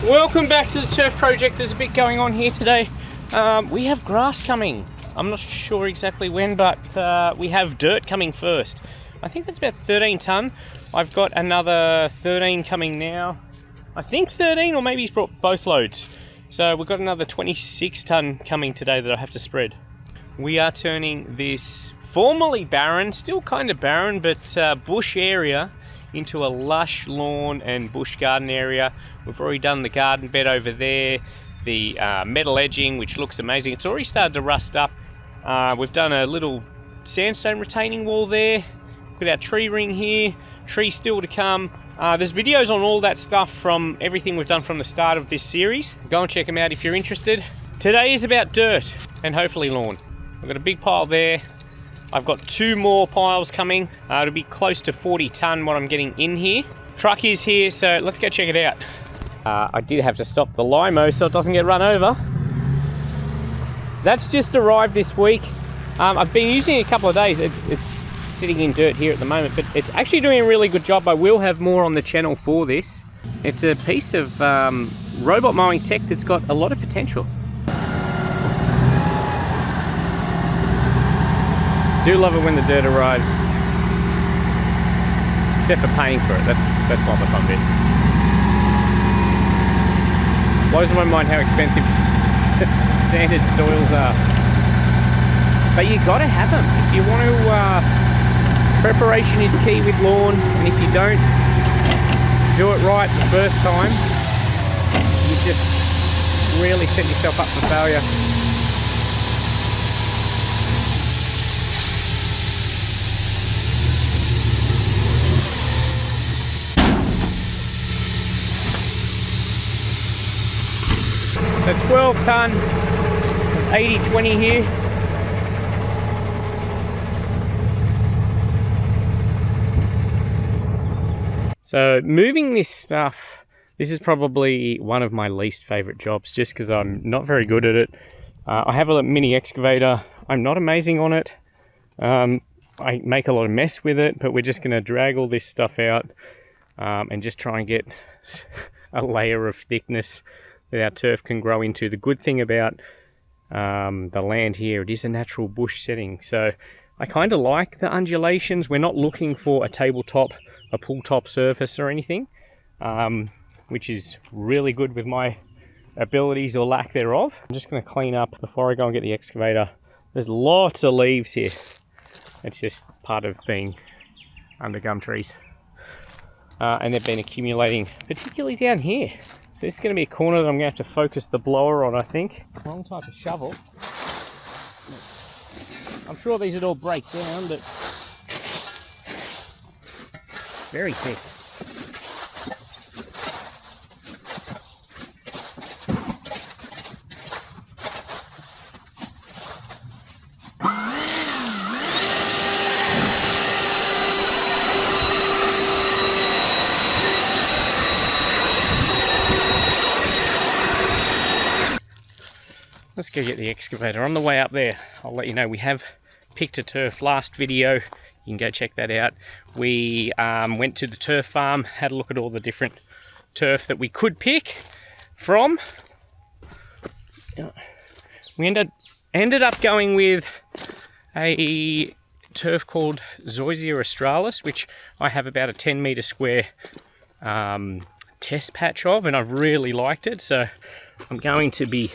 Welcome back to the turf project. There's a bit going on here today. We have grass coming. I'm not sure exactly when, but we have dirt coming first. I think that's about 13 tonne. I've got another 13 coming now. I think 13, or maybe he's brought both loads. So we've got another 26 tonne coming today that I have to spread. We are turning this formerly barren, still kind of barren, but bush area into a lush lawn and bush garden area. We've already done the garden bed over there, the metal edging, which looks amazing. It's already started to rust up. We've done a little sandstone retaining wall there. Got our tree ring here, tree still to come. There's videos on all that stuff from everything we've done from the start of this series. Go and check them out if you're interested. Today is about dirt and hopefully lawn. I've got a big pile there. I've got 2 more piles coming. It'll be close to 40 tonne what I'm getting in here. Truck is here, so let's go check it out. I did have to stop the limo so it doesn't get run over. That's just arrived this week. I've been using it a couple of days. It's sitting in dirt here at the moment, but it's actually doing a really good job. I will have more on the channel for this. It's a piece of robot mowing tech that's got a lot of potential. Do love it when the dirt arrives, except for paying for it. That's not the fun bit. Blows my mind how expensive sanded soils are, but you got to have them if you want to. Preparation is key with lawn, and if you don't do it right the first time, you just really set yourself up for failure. So 12 tonne, 80-20 here. So moving this stuff, this is probably one of my least favourite jobs just because I'm not very good at it. I have a mini excavator. I'm not amazing on it. I make a lot of mess with it, but we're just going to drag all this stuff out and just try and get a layer of thickness that our turf can grow into. The good thing about the land here, it is a natural bush setting, so I kind of like the undulations. We're not looking for a tabletop, a pull top surface or anything, which is really good with my abilities or lack thereof. I'm just going to clean up before I go and get the excavator. There's lots of leaves here. It's just part of being under gum trees, and they've been accumulating, particularly down here. So this is going to be a corner that I'm going to have to focus the blower on, I think. Wrong type of shovel. I'm sure these would all break down, but very thick. Let's go get the excavator. On the way up there, I'll let you know we have picked a turf. Last video, you can go check that out. We went to the turf farm, had a look at all the different turf that we could pick from. We ended up going with a turf called Zoysia Australis, which I have about a 10 metre square test patch of, and I've really liked it, so I'm going to be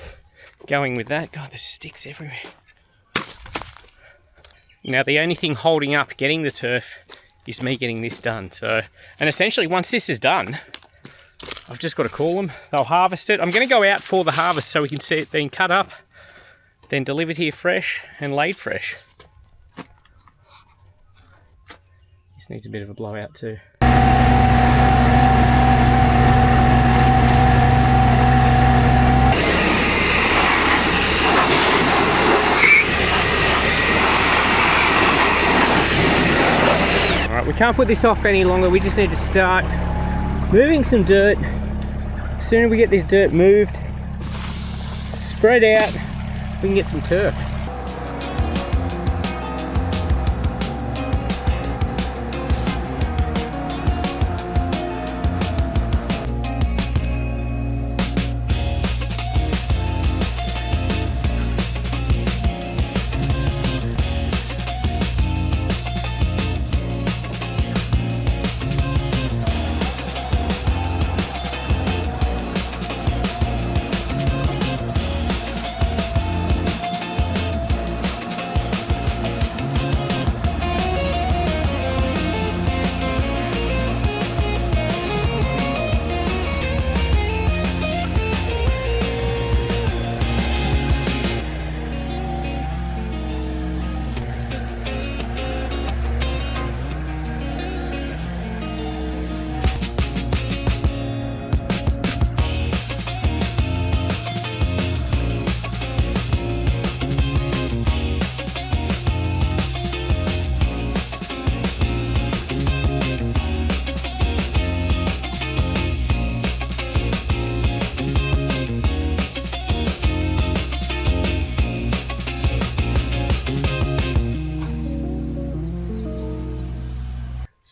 going with that. God, there's sticks everywhere. Now the only thing holding up getting the turf is me getting this done. So, and essentially once this is done, I've just got to call them. They'll harvest it. I'm going to go out for the harvest so we can see it being cut up, then delivered here fresh and laid fresh. This needs a bit of a blowout too. Alright, we can't put this off any longer. We just need to start moving some dirt. As soon as we get this dirt moved, spread out, we can get some turf.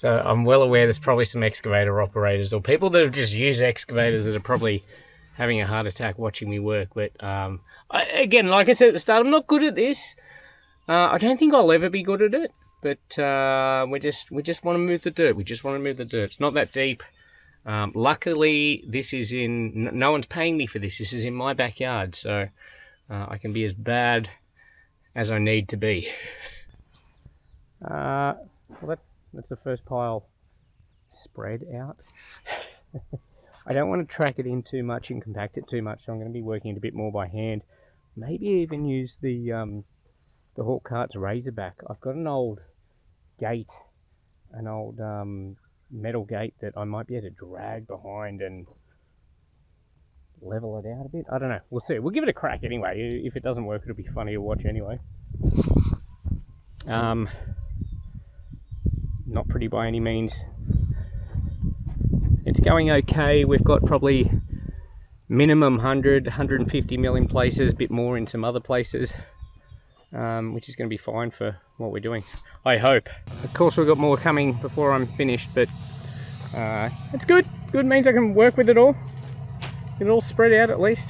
So I'm well aware there's probably some excavator operators or people that have just used excavators that are probably having a heart attack watching me work. But again, like I said at the start, I'm not good at this. I don't think I'll ever be good at it. But we just want to move the dirt. We just want to move the dirt. It's not that deep. Luckily, this is in... No one's paying me for this. This is in my backyard. So I can be as bad as I need to be. Well, that's the first pile spread out. I don't want to track it in too much and compact it too much, so I'm going to be working it a bit more by hand. Maybe even use the Hawk Cart's Razorback. I've got an old gate, an old metal gate that I might be able to drag behind and level it out a bit. I don't know. We'll see. We'll give it a crack anyway. If it doesn't work, it'll be funny to watch anyway. Not pretty by any means. It's going okay. We've got probably minimum 100, 150 mil in places, a bit more in some other places, which is going to be fine for what we're doing, I hope. Of course, we've got more coming before I'm finished, but it's good. Good means I can work with it all. Get it all spread out at least.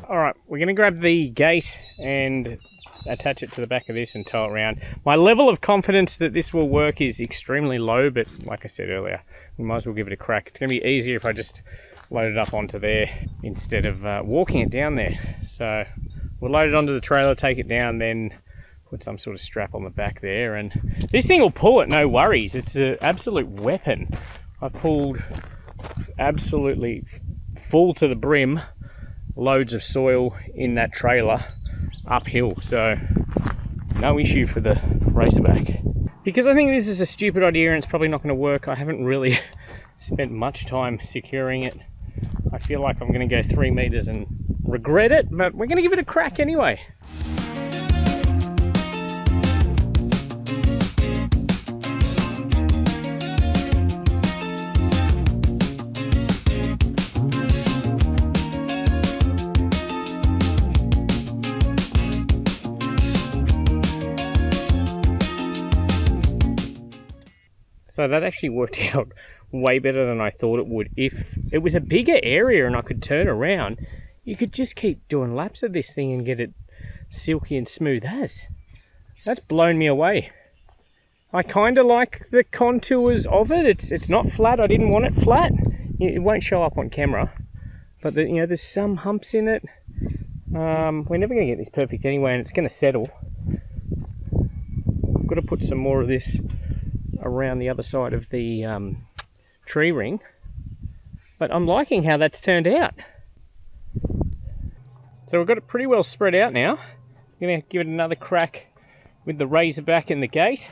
Alright, we're going to grab the gate and attach it to the back of this and tow it around. My level of confidence that this will work is extremely low, but like I said earlier, we might as well give it a crack. It's going to be easier if I just load it up onto there instead of walking it down there. So we'll load it onto the trailer, take it down, then put some sort of strap on the back there, and this thing will pull it, no worries. It's an absolute weapon. I've pulled absolutely full to the brim loads of soil in that trailer uphill, so no issue for the Razorback. Because I think this is a stupid idea and it's probably not going to work, I haven't really spent much time securing it. I feel like I'm going to go 3 meters and regret it, but we're going to give it a crack anyway. So that actually worked out way better than I thought it would. If it was a bigger area and I could turn around, you could just keep doing laps of this thing and get it silky and smooth as. That's blown me away. I kind of like the contours of it. It's not flat. I didn't want it flat. It won't show up on camera, but there's some humps in it. We're never going to get this perfect anyway, and it's going to settle. I've got to put some more of this around the other side of the tree ring, but I'm liking how that's turned out. So we've got it pretty well spread out now. I'm going to give it another crack with the Razorback and the gate.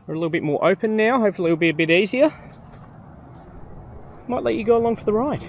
We're a little bit more open now, hopefully it'll be a bit easier. Might let you go along for the ride.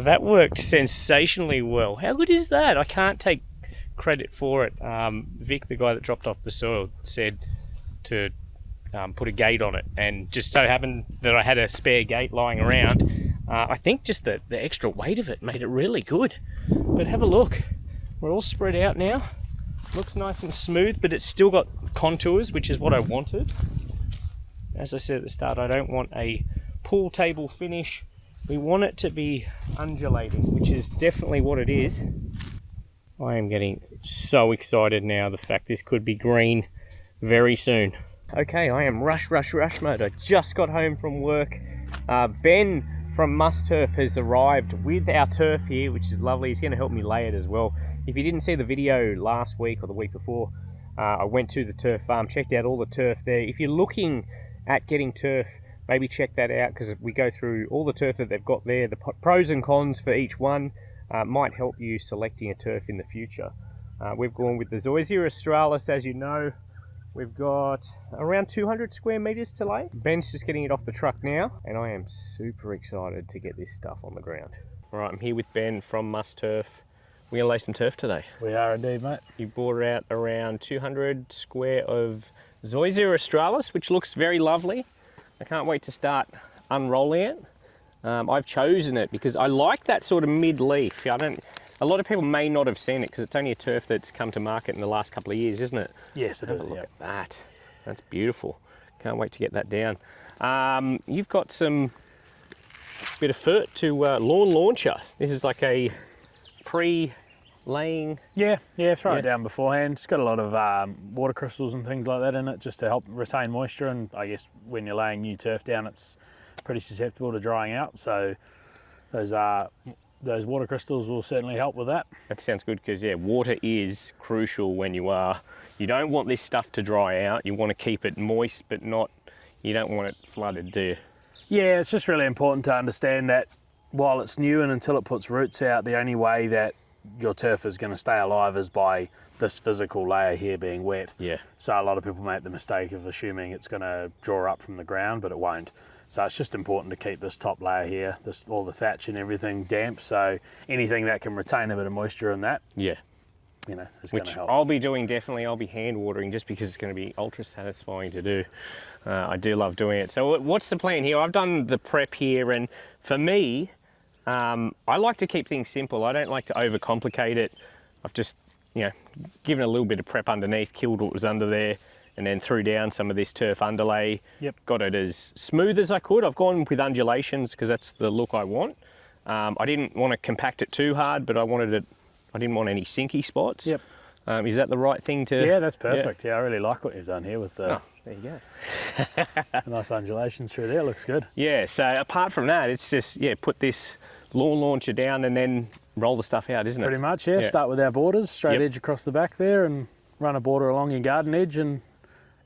That worked sensationally well. How good is that? I can't take credit for it. Vic, the guy that dropped off the soil, said to put a gate on it, and just so happened that I had a spare gate lying around. I think just the extra weight of it made it really good. But have a look. We're all spread out now. Looks nice and smooth, but it's still got contours, which is what I wanted. As I said at the start, I don't want a pool table finish. We want it to be undulating, which is definitely what it is. I am getting so excited now, the fact this could be green very soon. Okay, I am rush mode. I just got home from work. Ben from Musturf has arrived with our turf here, which is lovely. He's going to help me lay it as well. If you didn't see the video last week or the week before, I went to the turf farm, checked out all the turf there. If you're looking at getting turf, maybe check that out, because we go through all the turf that they've got there, the pros and cons for each one. Might help you selecting a turf in the future. We've gone with the Zoysia Australis, as you know. We've got around 200 square meters to lay. Ben's just getting it off the truck now, and I am super excited to get this stuff on the ground. All right, I'm here with Ben from Musturf. We're gonna lay some turf today. We are indeed, mate. You brought out around 200 square of Zoysia Australis, which looks very lovely. I can't wait to start unrolling it. I've chosen it because I like that sort of mid-leaf. A lot of people may not have seen it because it's only a turf that's come to market in the last couple of years, isn't it? Yes, it is. Look at that. That's beautiful. Can't wait to get that down. You've got some bit of fert to lawn launcher. This is like a pre-laying. Yeah, throw it down beforehand. It's got a lot of water crystals and things like that in it, just to help retain moisture. And I guess when you're laying new turf down, it's pretty susceptible to drying out. So those water crystals will certainly help with that. That sounds good, because yeah, water is crucial when you don't want this stuff to dry out. You want to keep it moist, but you don't want it flooded, do you? Yeah, it's just really important to understand that while it's new and until it puts roots out, the only way that your turf is going to stay alive is by this physical layer here being wet. Yeah. So a lot of people make the mistake of assuming it's going to draw up from the ground, but it won't. So it's just important to keep this top layer here, all the thatch and everything damp. So anything that can retain a bit of moisture in that, yeah, is going to help. I'll be doing definitely. I'll be hand watering just because it's going to be ultra satisfying to do. I do love doing it. So what's the plan here? I've done the prep here, and for me, I like to keep things simple. I don't like to overcomplicate it. I've just, given a little bit of prep underneath, killed what was under there, and then threw down some of this turf underlay. Yep. Got it as smooth as I could. I've gone with undulations because that's the look I want. I didn't want to compact it too hard, but I didn't want any sinky spots. Yep. Is that the right thing to? Yeah, that's perfect. Yeah, I really like what you've done here with the. Oh, there you go. Nice undulations through there. Looks good. Yeah. So apart from that, it's just put this lawn launcher down and then roll the stuff out, isn't it? Pretty much. Yeah. Start with our borders, straight edge across the back there, and run a border along your garden edge and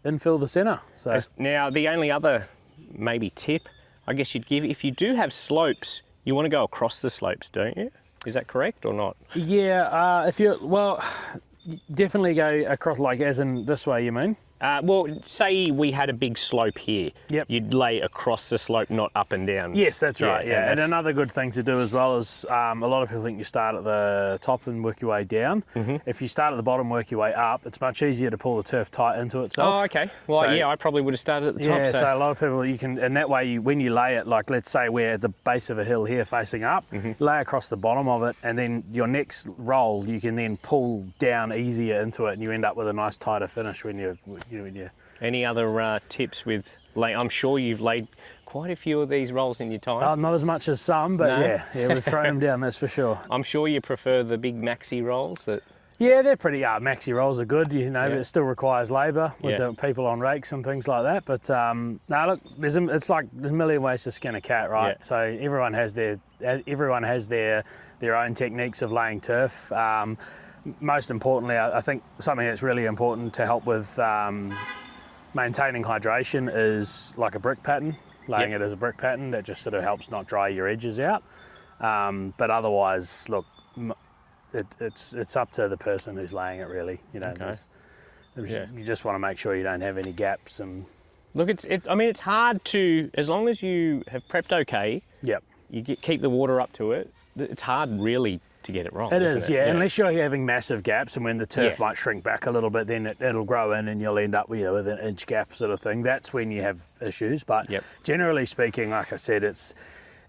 infill the centre. So now the only other maybe tip I guess you'd give, if you do have slopes, you want to go across the slopes, don't you? Is that correct or not? Yeah, definitely go across, like as in this way, you mean? Well, say we had a big slope here. Yep. You'd lay across the slope, not up and down. Yes, that's right. Yeah, and and another good thing to do as well is a lot of people think you start at the top and work your way down. Mm-hmm. If you start at the bottom, work your way up, it's much easier to pull the turf tight into itself. Oh, okay. Well, so, I probably would have started at the top. Yeah, so a lot of people, you can, and that way, when you lay it, like let's say we're at the base of a hill here facing up, lay across the bottom of it, and then your next roll, you can then pull down easier into it, and you end up with a nice tighter finish when you're. Any other tips with lay? I'm sure you've laid quite a few of these rolls in your time. Not as much as some, but no. yeah, we've thrown them down, that's for sure. I'm sure you prefer the big maxi rolls that. Yeah, they're pretty. Maxi rolls are good, but it still requires labour with the people on rakes and things like that. But no, look, it's like a million ways to skin a cat, right? Yeah. So everyone has their own techniques of laying turf. Most importantly, I think something that's really important to help with maintaining hydration is like a brick pattern, laying it as a brick pattern. That just sort of helps not dry your edges out. But otherwise, look, it's up to the person who's laying it, really. You just want to make sure you don't have any gaps. And look, it's hard to, as long as you have prepped okay. Yep. You keep the water up to it. It's hard, really, to get it wrong. It is, yeah. Unless you're having massive gaps, and when the turf might shrink back a little bit, then it'll grow in and you'll end up with an inch gap sort of thing. That's when you have issues. But generally speaking, like I said, it's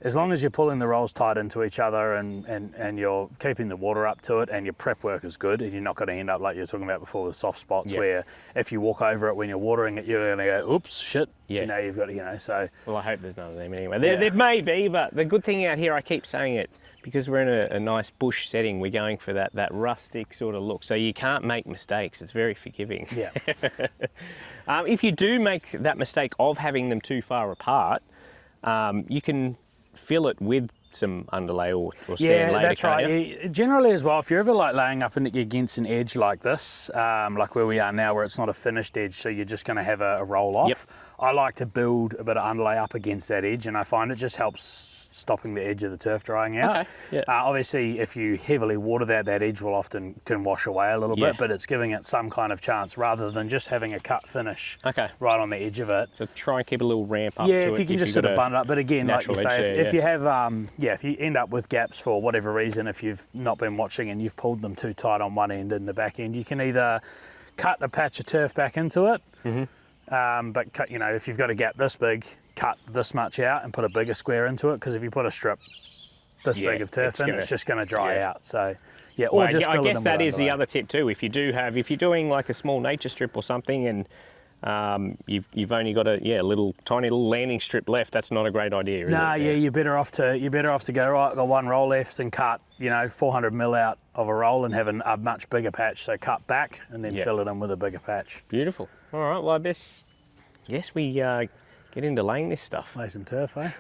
as long as you're pulling the rolls tight into each other and you're keeping the water up to it and your prep work is good, and you're not going to end up like you were talking about before with soft spots where if you walk over it when you're watering it, you're going to go, oops, shit. Yeah. You've got so. Well, I hope there's none of them anyway. There may be, but the good thing out here, I keep saying it, because we're in a nice bush setting, we're going for that rustic sort of look. So you can't make mistakes. It's very forgiving. Yeah. If you do make that mistake of having them too far apart, you can fill it with some underlay or sand Yeah, later, that's right. Yeah, generally as well, if you're ever like laying up against an edge like this, like where we are now, where it's not a finished edge, so you're just going to have a roll off. Yep. I like to build a bit of underlay up against that edge, and I find it just helps stopping the edge of the turf drying out. Okay. Yeah. Obviously, if you heavily water that edge will often can wash away a little bit, but it's giving it some kind of chance rather than just having a cut finish right on the edge of it. So try and keep a little ramp up to it. Yeah, if you can just sort of bund it up. But again, like you say, if you have, if you end up with gaps for whatever reason, if you've not been watching and you've pulled them too tight on one end and the back end, you can either cut a patch of turf back into it, but cut, if you've got a gap this big, cut this much out and put a bigger square into it, because if you put a strip this big of turf in, it's just going to dry out. So yeah, or just I guess that is the other tip too. If you're doing like a small nature strip or something, and you've only got a little tiny landing strip left, that's not a great idea, is it? You're better off to go, right, I've got one roll left, and cut 400 mil out of a roll and have a much bigger patch. So cut back and then fill it in with a bigger patch. Beautiful. All right, well, I guess we get into laying this stuff. Lay some turf, eh?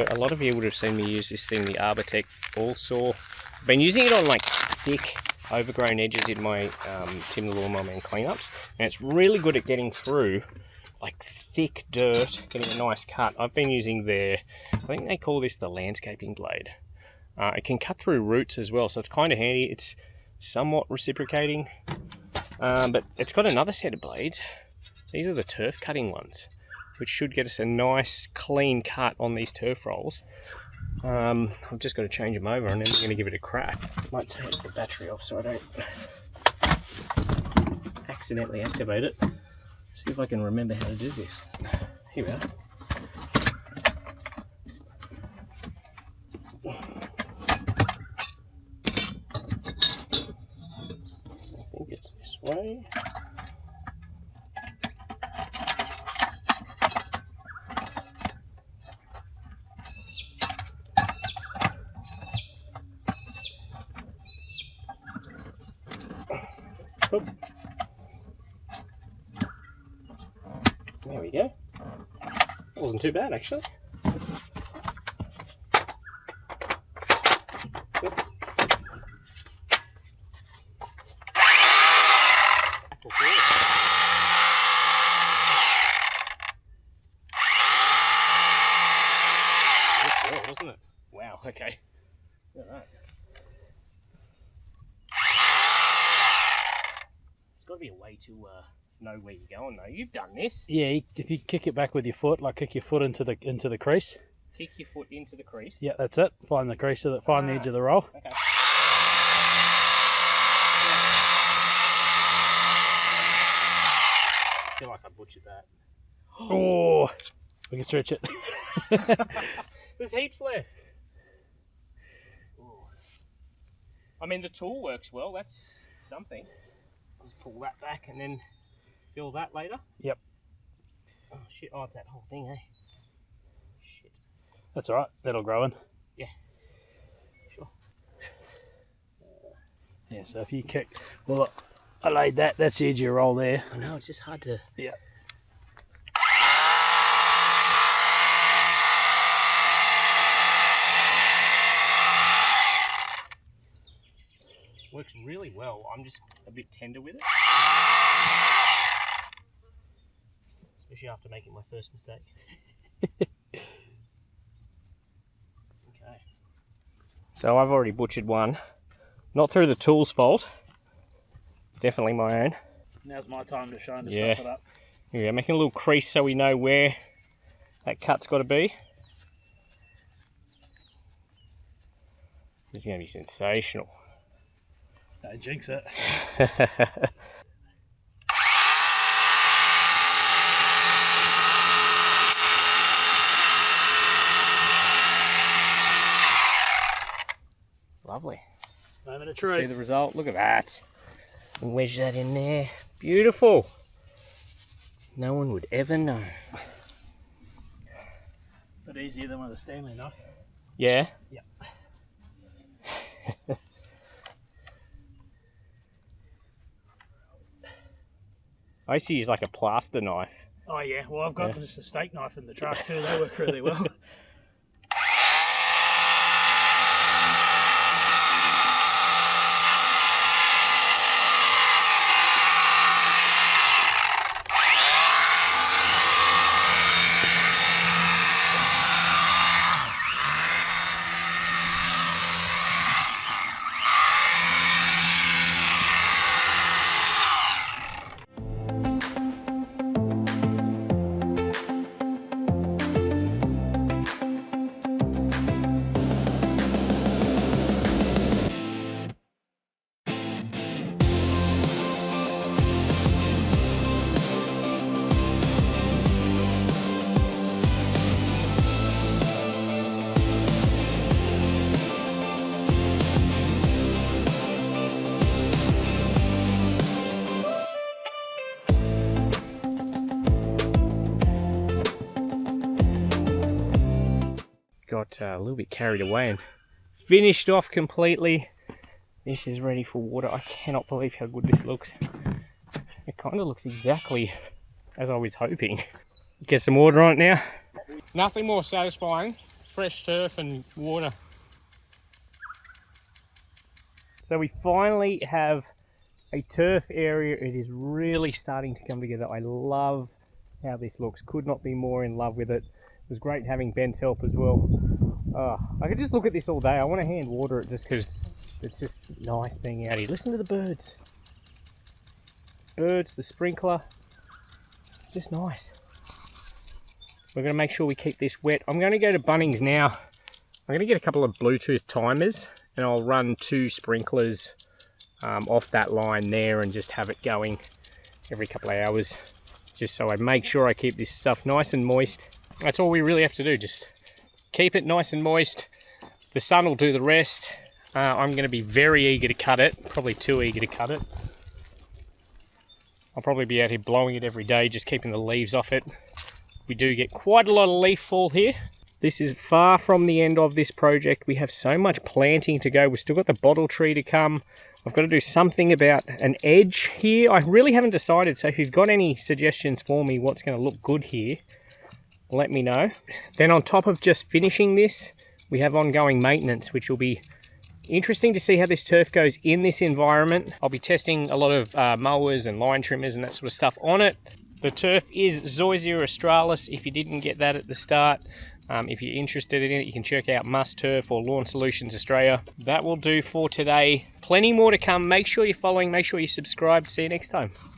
A lot of you would have seen me use this thing, the Arbortech ball saw. I've been using it on like thick, overgrown edges in my Tim the Lawnmower Man cleanups, and it's really good at getting through like thick dirt, getting a nice cut. I've been using I think they call this the landscaping blade. It can cut through roots as well, so it's kind of handy. It's somewhat reciprocating, but it's got another set of blades. These are the turf cutting ones, which should get us a nice clean cut on these turf rolls. I've just got to change them over and then we're going to give it a crack. Might take the battery off so I don't accidentally activate it. See if I can remember how to do this. Here we are. I think it's this way. Oop. There we go. Wasn't too bad actually. Oop. Wasn't it? Wow, okay. All right. There's got to be a way to know where you're going though. You've done this. Yeah, if you kick it back with your foot, like kick your foot into the crease. Kick your foot into the crease. Yeah, that's it. Find the crease of find the edge of the roll. Okay. I feel like I butchered that. Oh, we can stretch it. There's heaps left. Ooh. I mean, the tool works well. That's something. Just pull that back and then fill that later. Yep. Oh shit! Oh, it's that whole thing, eh? Shit. That's all right. That'll grow in. Yeah. Sure. Yeah. So if you kick, well, look, I laid that. That's the edge of your roll there. I know. It's just hard to. Yeah. Works really well. I'm just a bit tender with it. Especially after making my first mistake. Okay. So I've already butchered one. Not through the tool's fault. Definitely my own. Now's my time to shine to Yeah. stuff it up. Yeah, making a little crease so we know where that cut's got to be. It's going to be sensational. Don't jinx it. Lovely. Moment of See truth. the result? Look at that. And wedge that in there. Beautiful. No one would ever know. Bit easier than with a Stanley knife. Yeah? Yeah. I used to use like a plaster knife. Oh yeah, well I've got just a steak knife in the truck too, they work really well. Got a little bit carried away and finished off completely. This is ready for water. I cannot believe how good this looks. It kind of looks exactly as I was hoping. Get some water on it now. Nothing more satisfying. Fresh turf and water. So we finally have a turf area. It is really starting to come together. I love how this looks. Could not be more in love with it. It was great having Ben's help as well. I could just look at this all day. I want to hand water it just because it's just nice being out here. Listen to the birds. Birds, the sprinkler. It's just nice. We're going to make sure we keep this wet. I'm going to go to Bunnings now. I'm going to get a couple of Bluetooth timers and I'll run 2 sprinklers off that line there and just have it going every couple of hours. Just so I make sure I keep this stuff nice and moist. That's all we really have to do, just keep it nice and moist. The sun will do the rest. I'm going to be very eager to cut it, probably too eager to cut it. I'll probably be out here blowing it every day, just keeping the leaves off it. We do get quite a lot of leaf fall here. This is far from the end of this project. We have so much planting to go. We've still got the bottle tree to come. I've got to do something about an edge here. I really haven't decided, so if you've got any suggestions for me what's going to look good here, let me know. Then on top of just finishing this, we have ongoing maintenance, which will be interesting to see how this turf goes in this environment. I'll be testing a lot of mowers and line trimmers and that sort of stuff on it. The turf is Zoysia Australis, if you didn't get that at the start. If you're interested in it, you can check out Musturf or Lawn Solutions Australia. That will do for today. Plenty more to come. Make sure you're following, make sure you subscribe. See you next time.